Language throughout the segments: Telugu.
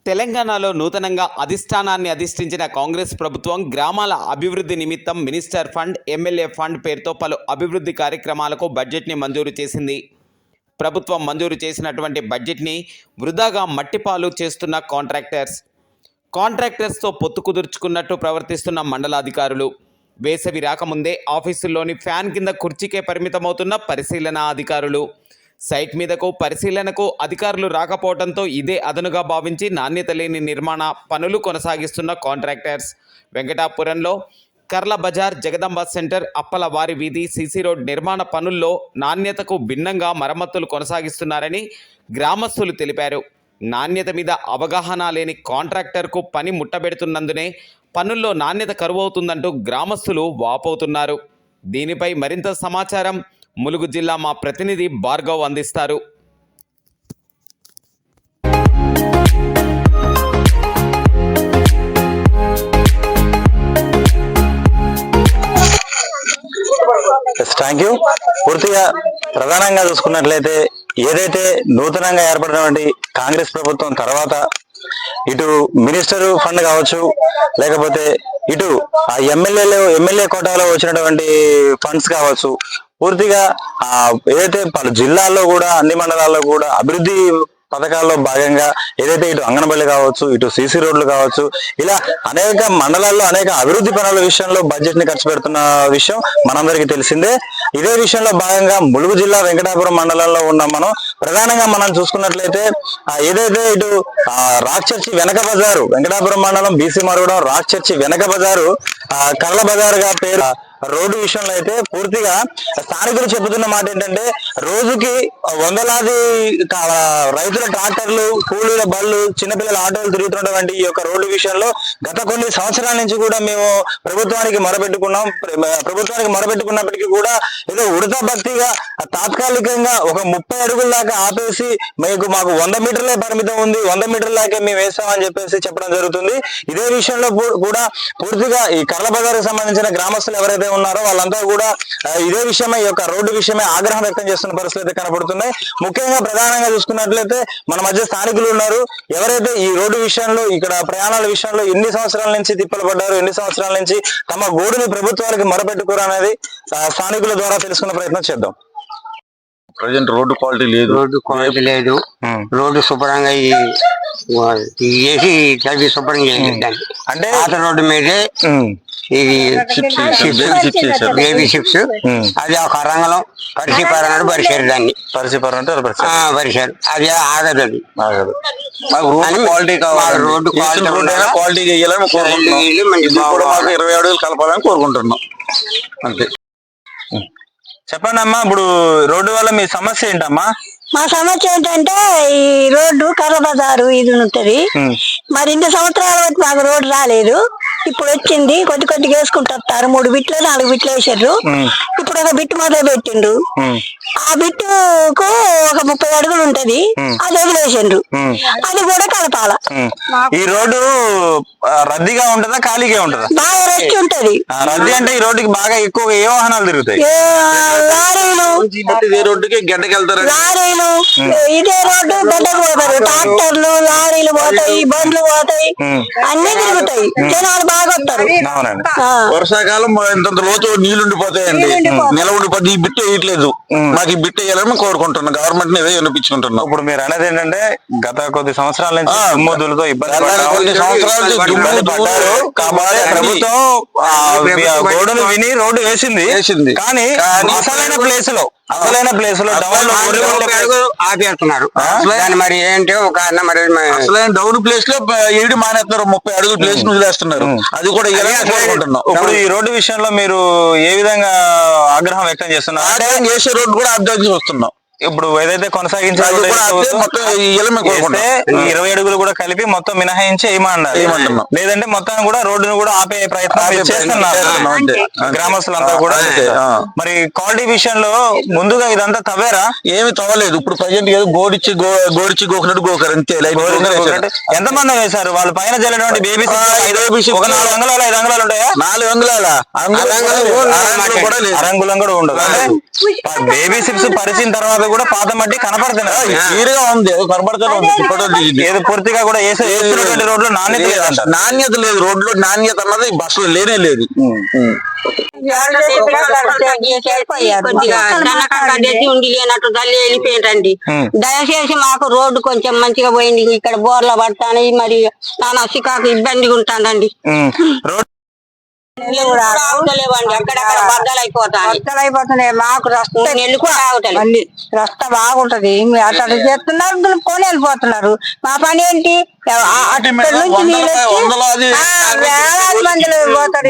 తెలంగాణలో నూతనంగా అధిష్టానాన్ని అధిష్ఠించిన కాంగ్రెస్ ప్రభుత్వం గ్రామాల అభివృద్ధి నిమిత్తం మినిస్టర్ ఫండ్, ఎమ్మెల్యే ఫండ్ పేరుతో పలు అభివృద్ధి కార్యక్రమాలకు బడ్జెట్ని మంజూరు చేసింది. ప్రభుత్వం మంజూరు చేసినటువంటి బడ్జెట్ని వృధాగా మట్టిపాలు చేస్తున్న కాంట్రాక్టర్స్తో పొత్తు కుదుర్చుకున్నట్టు ప్రవర్తిస్తున్న మండలాధికారులు, వేసవి రాకముందే ఆఫీసుల్లోని ఫ్యాన్ కింద కుర్చీకే పరిమితమవుతున్న పరిశీలన అధికారులు, సైట్ మీదకు పరిశీలనకు అధికారులు రాకపోవడంతో ఇదే అదనుగా భావించి నాణ్యత లేని నిర్మాణ పనులు కొనసాగిస్తున్న కాంట్రాక్టర్స్ వెంకటాపురంలో కర్ల బజార్, జగదంబ సెంటర్, అప్పల వారి వీధి సీసీ రోడ్ నిర్మాణ పనుల్లో నాణ్యతకు భిన్నంగా మరమ్మతులు కొనసాగిస్తున్నారని గ్రామస్తులు తెలిపారు. నాణ్యత మీద అవగాహన లేని కాంట్రాక్టర్కు పని ముట్టబెడుతున్నందునే పనుల్లో నాణ్యత కరువవుతుందంటూ గ్రామస్తులు వాపోతున్నారు. దీనిపై మరింత సమాచారం ములుగు జిల్లా మా ప్రతినిధి భార్గవ్ అందిస్తారు. Thank you. పూర్తిగా ప్రధానంగా చూసుకున్నట్లయితే ఏదైతే నూతనంగా ఏర్పడినటువంటి కాంగ్రెస్ ప్రభుత్వం తర్వాత ఇటు మినిస్టర్ ఫండ్ కావచ్చు, లేకపోతే ఇటు ఆ ఎమ్మెల్యే కోటాలో వచ్చినటువంటి ఫండ్స్ కావచ్చు, పూర్తిగా ఏదైతే పలు జిల్లాల్లో కూడా అన్ని మండలాల్లో కూడా అభివృద్ధి పథకాల్లో భాగంగా ఏదైతే ఇటు అంగన్వాడీ కావచ్చు, ఇటు సీసీ రోడ్లు కావచ్చు, ఇలా అనేక మండలాల్లో అనేక అభివృద్ధి పనుల విషయంలో బడ్జెట్ ని ఖర్చు పెడుతున్న విషయం మనందరికీ తెలిసిందే. ఇదే విషయంలో భాగంగా ములుగు జిల్లా వెంకటాపురం మండలంలో ఉన్న ప్రధానంగా మనం చూసుకున్నట్లయితే ఏదైతే ఇటు రాక్ చర్చి వెనక బజారు, వెంకటాపురం మండలం బీసీ మరుగూడెం రాక్ చర్చి వెనక బజారు కర్ల బజార్ గా పేరు రోడ్డు విషయంలో అయితే పూర్తిగా స్థానికులు చెబుతున్న మాట ఏంటంటే, రోజుకి వందలాది రైతుల ట్రాక్టర్లు, కూలీల బళ్ళు, చిన్నపిల్లల ఆటోలు తిరుగుతున్నటువంటి ఈ యొక్క రోడ్డు విషయంలో గత కొన్ని సంవత్సరాల నుంచి కూడా మేము ప్రభుత్వానికి మొరపెట్టుకున్నప్పటికీ కూడా ఏదో ఉడతా భక్తిగా తాత్కాలికంగా ఒక 30 అడుగుల దాకా ఆపేసి మాకు 100 మీటర్లే పరిమితం ఉంది, 100 మీటర్ల దాకా మేము వేస్తామని చెప్పడం జరుగుతుంది. ఇదే విషయంలో కూడా పూర్తిగా ఈ కర్ల బజార్కి సంబంధించిన గ్రామస్తులు ఎవరైతే ఉన్నారో వాళ్ళంతా కూడా ఇదే విషయమై ఈ యొక్క రోడ్డు విషయమై ఆగ్రహం వ్యక్తం చేస్తున్న పరిస్థితులు కనబడుతున్నాయి. ముఖ్యంగా ప్రధానంగా చూసుకున్నట్లయితే మన మధ్య స్థానికులు ఉన్నారు. ఎవరైతే ఈ రోడ్డు విషయంలో, ఇక్కడ ప్రయాణాల విషయంలో ఎన్ని సంవత్సరాల నుంచి తిప్పలు పడ్డారు, ఎన్ని సంవత్సరాల నుంచి తమ గోడుని ప్రభుత్వానికి మొరపెట్టుకోరు అనేది స్థానికుల ద్వారా తెలుసుకునే ప్రయత్నం చేద్దాం. ప్రజెంట్ రోడ్డు క్వాలిటీ లేదు, రోడ్డు శుభ్రంగా చేసి శుభ్రంగా అంటే పాత రోడ్డు మీదే ఇది బేబీ షిప్స్, అది ఒక రంగంలో పరిశీపరన్నాడు పరిచారు, దాన్ని పరిచారు, అది ఆగదు, అది క్వాలిటీ కావాలి. రోడ్డు క్వాలిటీ చేయాలని 20 అడుగులు కలపాలని కోరుకుంటున్నాం అంతే. చెప్పండి అమ్మా, ఇప్పుడు రోడ్డు వల్ల మీ సమస్య ఏంటమ్మా? మా సమస్య ఏంటంటే ఈ రోడ్డు కర్ర బజారు ఇది ఉంటది. మరి ఇన్ని సంవత్సరాల వరకు మాకు రోడ్డు రాలేదు, ఇప్పుడు వచ్చింది. కొద్దిగా వేసుకుంటారు, 3 బిట్లు 4 బిట్లు వేసారు. ఇప్పుడు ఒక బిట్టు మొదలు పెట్టిండ్రు. ఆ బిట్టుకు ఒక 30 అడుగులు ఉంటది, అది వదిలేసిండ్రు. అది కూడా కలపాల. ఈ రోడ్డు రద్దీగా ఉంటదా, ఖాళీగా ఉంటదా? బాగా రష్ ఉంటది. రద్దీ అంటే ఈ రోడ్డుకి బాగా ఎక్కువ ఏ వాహనాలు తిరుగుతాయి? లారీలు, లారీలు ఇదే రోడ్డు గడ్డకు పోతారు, ట్రాక్టర్లు, లారీలు పోతాయి, బండ్లు పోతాయి, అన్ని తిరుగుతాయి, జనాలు బాగా వస్తారు. వర్షాకాలం ఇంత లోతు నీళ్లు ఉండిపోతాయండి, నెల ఉండిపోతే ఈ బిట్టు వేయట్లేదు. మాకు ఈ బిట్టు వేయాలని కోరుకుంటున్నాం, గవర్నమెంట్ ని వినిపించుకుంటున్నాం. ఇప్పుడు మీరు అనేది ఏంటంటే గత కొద్ది సంవత్సరాల నుంచి దుమ్ముదులతో ఇబ్బంది పడ్డారు కాబట్టి ప్రభుత్వం గోడను విని రోడ్డు వేసింది. కానీ అసలైన ప్లేస్ లో ఆపేస్తున్నారు. మరి ఏంటో ఒక అసలైన డౌన్ ప్లేస్ లో ఏడు మానేస్తున్నారు, 30 అడుగుల ప్లేస్ వదిలేస్తున్నారు. అది కూడా ఇప్పుడు ఈ రోడ్డు విషయంలో మీరు ఏ విధంగా ఆగ్రహం వ్యక్తం చేస్తున్నారు? చేసే రోడ్డు కూడా అర్థం వస్తున్నాం. ఇప్పుడు ఏదైతే కొనసాగించాలి 20 అడుగులు కూడా కలిపి మొత్తం మినహాయించి ఏమన్నారు, లేదంటే మొత్తం కూడా రోడ్డును కూడా ఆపే ప్రయత్నం చేస్తున్నారు గ్రామస్తులంతా కూడా. మరి క్వాలిటీ విషయంలో ముందుగా ఇదంతా తవ్వేరా? ఏమి తవ్వలేదు. ఇప్పుడు ప్రజెంట్ గోడిచ్చి గోకినట్టు గోకరు అంతే. ఎంతమంది వేశారు? వాళ్ళ పైన జరిగినటువంటి బేబీ 4 అంగుళాలు 5 అంగుళాలు ఉంటాయా? 4 అంగుళాల అరంగులం కూడా ఉండదు. బేబీ సిప్స్ పరిచిన తర్వాత కూడా పాత మట్టి కనపడుతున్నాయి. క్లియర్గా ఉంది, కనబడుతూనే ఉంది ఫోటోలు తీసి. ఏది పూర్తిగా కూడా వేస్తున్నటువంటి రోడ్లు నాణ్యత లేదంట. నాణ్యత లేదు, రోడ్లో నాణ్యత అన్నది బస్సులో లేనే లేదు. ఉండి లేనట్టు తల్లి వెళ్ళిపోయిందండి. దయచేసి మాకు రోడ్డు కొంచెం మంచిగా పోయింది. ఇక్కడ బోర్ల పడతాయి, మరి చాలా సికాకు ఇబ్బందిగా ఉంటానండి. అక్కడక్కడ బద్దలైపోతున్నాయి. మాకు రస్తా బాగుంటది, అట్లా చేస్తున్నారు, దులుపుకొని వెళ్ళిపోతున్నారు. మా పని ఏంటి? అక్కడి నుంచి నీళ్ళు వచ్చి వేలాది మందిలో పోతారు.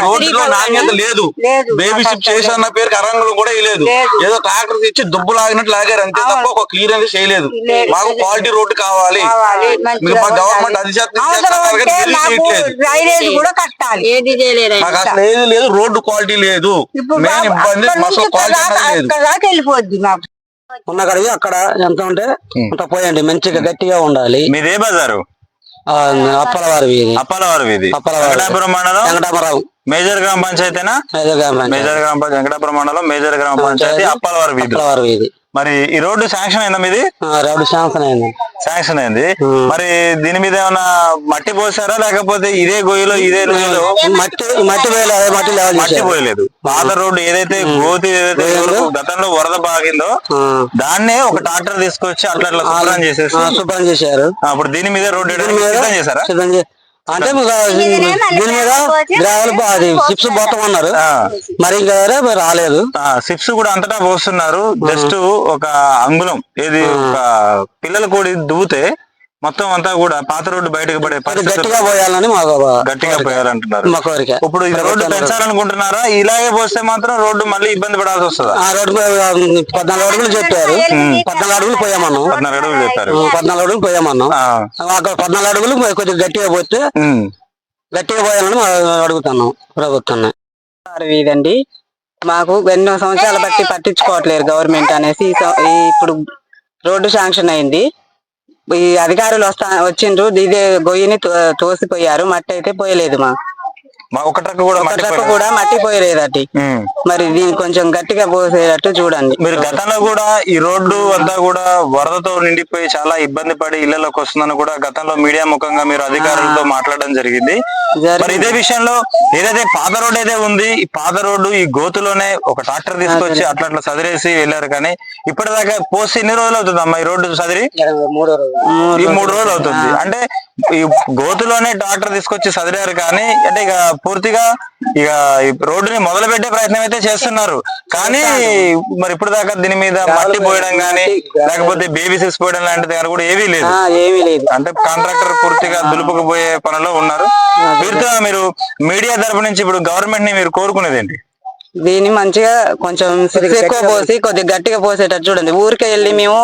రోడ్డులో నాణ్యత లేదు, బేబీ షిప్ చేసిన పేరుకి అరంగులు కూడా లేదు. ఏదో ట్రాక్టర్ తెచ్చి దుబ్బు లాగినట్టు లాగారు అంతే తప్ప ఒక క్లియరెన్స్ చేయలేదు. మాకు క్వాలిటీ రోడ్డు కావాలి. మా గవర్నమెంట్ డ్రైనేజ్ కూడా కట్టాలి, ఏది చేయలేదు. మాకు అసలు ఏది లేదు, రోడ్డు క్వాలిటీ లేదు. మెయిన్ ఇబ్బంది అసలు క్వాలిటీ లేదు. వెళ్ళిపోద్ది మాకు ఉన్న కడిగి అక్కడ ఎంత ఉంటే అంత పోయండి, మంచిగా గట్టిగా ఉండాలి. మీదే బజారు? అప్పలవారి వీధి. అప్పలవారి వీధి, వెంకటాపురం మండలం, వెంకటాపురం మేజర్ గ్రామ పంచాయతీనా? మేజర్ గ్రామ పంచాయతీ, వెంకటాపురం మండలం, మేజర్ గ్రామ పంచాయతీ, అప్పలవారి వీధి. మరి ఈ రోడ్డు శాంక్షన్ అయిందా మీది? రోడ్డు శాంక్షన్ అయింది. శాంక్షన్ అయింది. మరి దీని మీద ఏమన్నా మట్టి పోసారా, లేకపోతే ఇదే గొయ్యిలో మట్టి పోయలేదు? పాత రోడ్డు ఏదైతే గోతి ఏదైతే గతంలో వరద బాగిందో దాన్నే ఒక ట్రాక్టర్ తీసుకొచ్చి అట్లా శుభ్రం చేశారు. అప్పుడు దీని మీద రోడ్డు సిద్ధం చేశారా? అంటే దీని మీద గ్రావెల్ సిప్స్ మొత్తం అన్నారు, మరి ఇంకా రాలేదు. సిప్స్ కూడా అంతటా పోస్తున్నారు. జస్ట్ ఒక అంగుళం ఏది ఒక పిల్లలు కూడా దువ్వుతే మొత్తం అంతా కూడా పాత రోడ్డు బయటకు పడే గట్టిగా పోయాలని గట్టిగా పోయాలంటున్నారు. మా కోరిక. ఇప్పుడు ఈ రోడ్డు పెంచాలనుకుంటున్నారా? ఇలాగే పోస్తే మాత్రం రోడ్డు మళ్ళీ ఇబ్బంది పడాల్సి వస్తుందా? ఆ రోడ్డు 14 అడుగులు చెప్పారు, 14 అడుగులు పోయామన్నాం. 14 అడుగులు చెప్పారు, 14 అడుగులు పోయామన్నాం. అక్కడ 14 అడుగులు కొద్దిగా గట్టిగా పోతే గట్టిగా పోయాలని అడుగుతున్నాం ప్రభుత్వాన్ని. ఇదండి మాకు ఎన్నో సంవత్సరాలు బట్టి పట్టించుకోవట్లేదు గవర్నమెంట్ అనేసి ఇప్పుడు రోడ్డు శాంక్షన్ అయింది. ఈ అధికారులు వచ్చిండ్రు, ఇదే గొయ్యిని తోసిపోయారు, మట్టి అయితే పోయలేదు. ఒక ట్రక్ కూడా మట్టి పోయలేదటి. మరి దీన్ని కొంచెం గట్టిగా పోసేటట్టు చూడండి. మీరు గతంలో కూడా ఈ రోడ్డు అంతా కూడా వరదతో నిండిపోయి చాలా ఇబ్బంది పడి ఇళ్లలోకి వస్తుందని కూడా గతంలో మీడియా ముఖంగా మీరు అధికారులతో మాట్లాడడం జరిగింది. మరి ఇదే విషయంలో ఏదైతే పాత రోడ్డు అయితే ఉంది, ఈ పాత రోడ్డు ఈ గోతులోనే ఒక ట్రాక్టర్ తీసుకొచ్చి అట్లా సదిరేసి వెళ్ళారు. కానీ ఇప్పటిదాకా పోసి ఎన్ని రోజులు అవుతుంది అమ్మా ఈ రోడ్డు సదిరి? ఈ 3 రోజులు అవుతుంది. అంటే ఈ గోతులోనే ట్రాక్టర్ తీసుకొచ్చి సదిరారు, కానీ అంటే ఇక పూర్తిగా ఇక రోడ్డుని మొదలు పెట్టే ప్రయత్నం అయితే చేస్తున్నారు. కానీ మరి ఇప్పుడు దాకా దీని మీద మట్టి పోయడం గానీ లేకపోతే బేబీ సిక్స్ పోయడం లాంటిది కూడా ఏమీ లేదు. అంటే కాంట్రాక్టర్ పూర్తిగా దులుపుకుపోయే పనిలో ఉన్నారు. వీరితో మీరు మీడియా తరపు నుంచి ఇప్పుడు గవర్నమెంట్ ని మీరు కోరుకునేది ఏంటి? దీన్ని మంచిగా కొంచెం ఎక్కువ పోసి కొద్దిగా గట్టిగా పోసేటట్టు చూడండి. ఊరికే వెళ్ళి మేము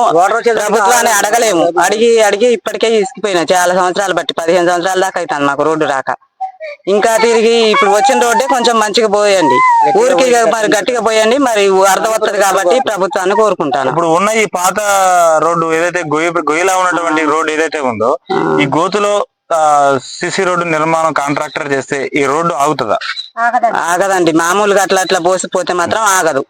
ప్రభుత్వాన్ని అడగలేము, అడిగి ఇప్పటికే ఇసుకుపోయినా చాలా సంవత్సరాలు బట్టి 15 సంవత్సరాల దాకా అవుతుంది మాకు రోడ్డు రాక. ఇంకా తిరిగి ఇప్పుడు వచ్చిన రోడ్డే కొంచెం మంచిగా పోయండి, ఊరికి మరి గట్టిగా పోయండి, మరి అర్థం వస్తుంది కాబట్టి ప్రభుత్వాన్ని కోరుకుంటాను. ఇప్పుడు ఉన్న ఈ పాత రోడ్డు ఏదైతే గొయ్యిలా ఉన్నటువంటి రోడ్డు ఏదైతే ఉందో ఈ గోతులో సిసి రోడ్డు నిర్మాణం కాంట్రాక్టర్ చేస్తే ఈ రోడ్డు ఆగుతుందా? ఆగదండి. మామూలుగా అట్లా పోసిపోతే మాత్రం ఆగదు.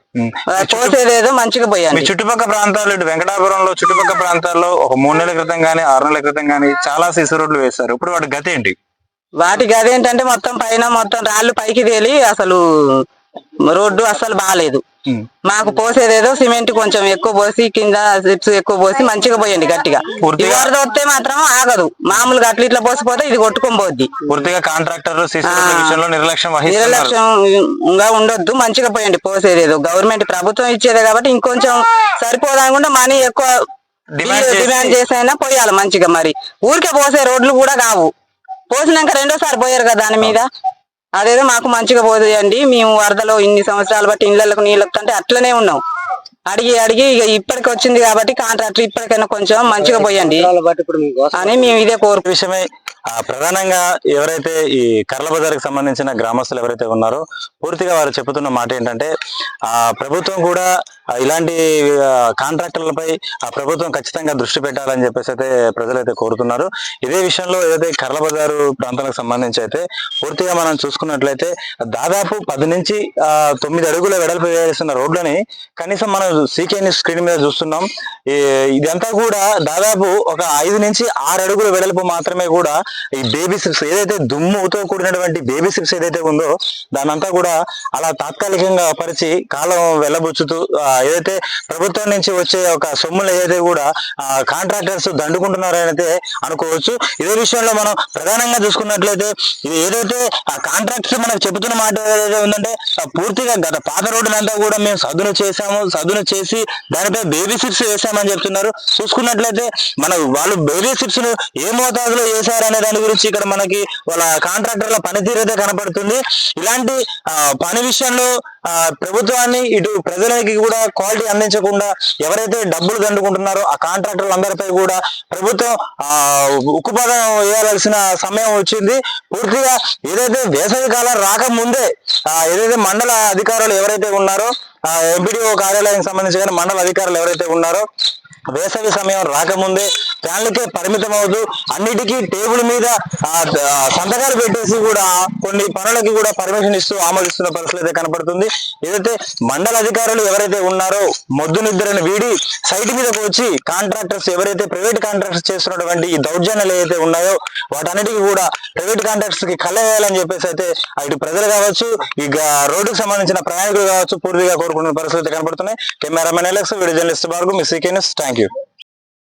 పోసేదేదో మంచిగా పోయాలి. మీ చుట్టుపక్కల ప్రాంతాలు ఇటు వెంకటాపురంలో చుట్టుపక్కల ప్రాంతాల్లో ఒక 3 నెలల క్రితం గానీ 6 నెలల క్రితం గానీ చాలా సిసి రోడ్లు వేశారు. ఇప్పుడు వాటి గతి ఏంటి? వాటి గది ఏంటంటే మొత్తం పైన మొత్తం రాళ్ళు పైకి తేలి అసలు రోడ్డు అసలు బాగాలేదు. మాకు పోసేదేదో సిమెంట్ కొంచెం ఎక్కువ పోసి కింద స్లిప్స్ ఎక్కువ పోసి మంచిగా పోయండి గట్టిగా. వరద వస్తే మాత్రం ఆగదు. మామూలుగా అట్లా ఇట్లా పోసిపోతే ఇది కొట్టుకొని పోద్ది. పూర్తిగా కాంట్రాక్టర్ నిర్లక్ష్యంగా ఉండొద్దు, మంచిగా పోయండి. పోసేదేదో గవర్నమెంట్ ప్రభుత్వం ఇచ్చేదే కాబట్టి ఇంకొంచెం సరిపోదనుకుంటే మనీ ఎక్కువ డిమాండ్ చేసైనా పోయాలి మంచిగా. మరి ఊరికే పోసే రోడ్లు కూడా కావు, పోసినాక 2వ సారి పోయారు కదా దాని మీద. అదేదో మాకు మంచిగా పోసేయండి. మేము వరదలో ఇన్ని సంవత్సరాలు బట్టి ఇళ్లకు నీళ్ళకు అంటే అట్లనే ఉన్నాం. అడిగి ఇక ఇప్పటికి వచ్చింది కాబట్టి కాంట్రాక్టర్ ఇప్పటికైనా కొంచెం మంచిగా పోయండి అని మేము ఇదే కోరు విషయమై ప్రధానంగా ఎవరైతే ఈ కర్ల బజార్కి సంబంధించిన గ్రామస్తులు ఎవరైతే ఉన్నారో పూర్తిగా వారు చెబుతున్న మాట ఏంటంటే ప్రభుత్వం కూడా ఇలాంటి కాంట్రాక్టర్లపై ప్రభుత్వం ఖచ్చితంగా దృష్టి పెట్టాలని చెప్పేసి అయితే ప్రజలైతే కోరుతున్నారు. ఇదే విషయంలో ఏదైతే కర్ల బజారు ప్రాంతాలకు సంబంధించి అయితే పూర్తిగా మనం చూసుకున్నట్లయితే దాదాపు 10 నుంచి 9 అడుగుల వెడల్పు వేయాల్సిన రోడ్లని కనీసం మనం సీకే స్క్రీన్ మీద చూస్తున్నాం. ఇదంతా కూడా దాదాపు ఒక 5 నుంచి 6 అడుగుల వెడల్పు మాత్రమే కూడా ఈ బేబీ సిప్స్ ఏదైతే దుమ్ముతో కూడినటువంటి బేబీ సిప్స్ ఏదైతే ఉందో దానంతా కూడా అలా తాత్కాలికంగా పరిచి కాలం వెళ్ళబుచ్చుతూ ఏదైతే ప్రభుత్వం నుంచి వచ్చే ఒక సొమ్ములు ఏదైతే కూడా కాంట్రాక్టర్స్ దండుకుంటున్నారని అయితే అనుకోవచ్చు. ఇదే విషయంలో మనం ప్రధానంగా చూసుకున్నట్లయితే ఇది ఏదైతే ఆ కాంట్రాక్టర్స్ మనకు చెబుతున్న మాట ఏదైతే ఉందంటే పూర్తిగా గత పాత రోడ్డునంతా కూడా మేము సదును చేసి దానిపై బేబీ సిప్స్ వేసామని చెప్తున్నారు. చూసుకున్నట్లయితే వాళ్ళు బేబీ సిప్స్ ను ఏ మోతాదులో వేశారనే దాని గురించి ఇక్కడ మనకి వాళ్ళ కాంట్రాక్టర్ల పనితీరు అయితే కనపడుతుంది. ఇలాంటి పని విషయంలో ప్రభుత్వాన్ని ఇటు ప్రజలకి కూడా క్వాలిటీ అందించకుండా ఎవరైతే డబ్బులు దండుకుంటున్నారో ఆ కాంట్రాక్టర్లు అందరిపై కూడా ప్రభుత్వం ఉక్కుపాదం వేయాల్సిన సమయం వచ్చింది. పూర్తిగా ఏదైతే వేసవి కాలం రాకముందే ఏదైతే మండల అధికారులు ఎవరైతే ఉన్నారో ఎంపీడీఓ కార్యాలయానికి సంబంధించి కానీ మండల అధికారులు ఎవరైతే ఉన్నారో వేసవి సమయం రాకముందే ఫ్యాన్లకే పరిమితం అవుతూ అన్నిటికీ టేబుల్ మీద సంతకాలు పెట్టేసి కూడా కొన్ని పనులకి కూడా పర్మిషన్ ఇస్తూ ఆమోదిస్తున్న పరిస్థితి అయితే కనపడుతుంది. ఏదైతే మండల అధికారులు ఎవరైతే ఉన్నారో మొద్దు నిద్రను వీడి సైట్ మీదకి వచ్చి కాంట్రాక్టర్స్ ఎవరైతే ప్రైవేట్ కాంట్రాక్టర్స్ చేస్తున్నటువంటి ఈ దౌర్జన్యాలు ఏవైతే ఉన్నాయో వాటన్నిటికీ కూడా ప్రైవేట్ కాంట్రాక్టర్స్ కి కలవేయాలని చెప్పేసి అయితే ఇటు ప్రజలు కావచ్చు ఇక రోడ్డుకు సంబంధించిన ప్రయాణికులు కావచ్చు పూర్తిగా కోరుకున్న పరిస్థితి కనపడుతున్నాయి. కెమెరామెన్ ఎలక్స్ వీడియో జర్నలిస్ట్ బార్గు మీ సీకే న్యూస్. Thank you.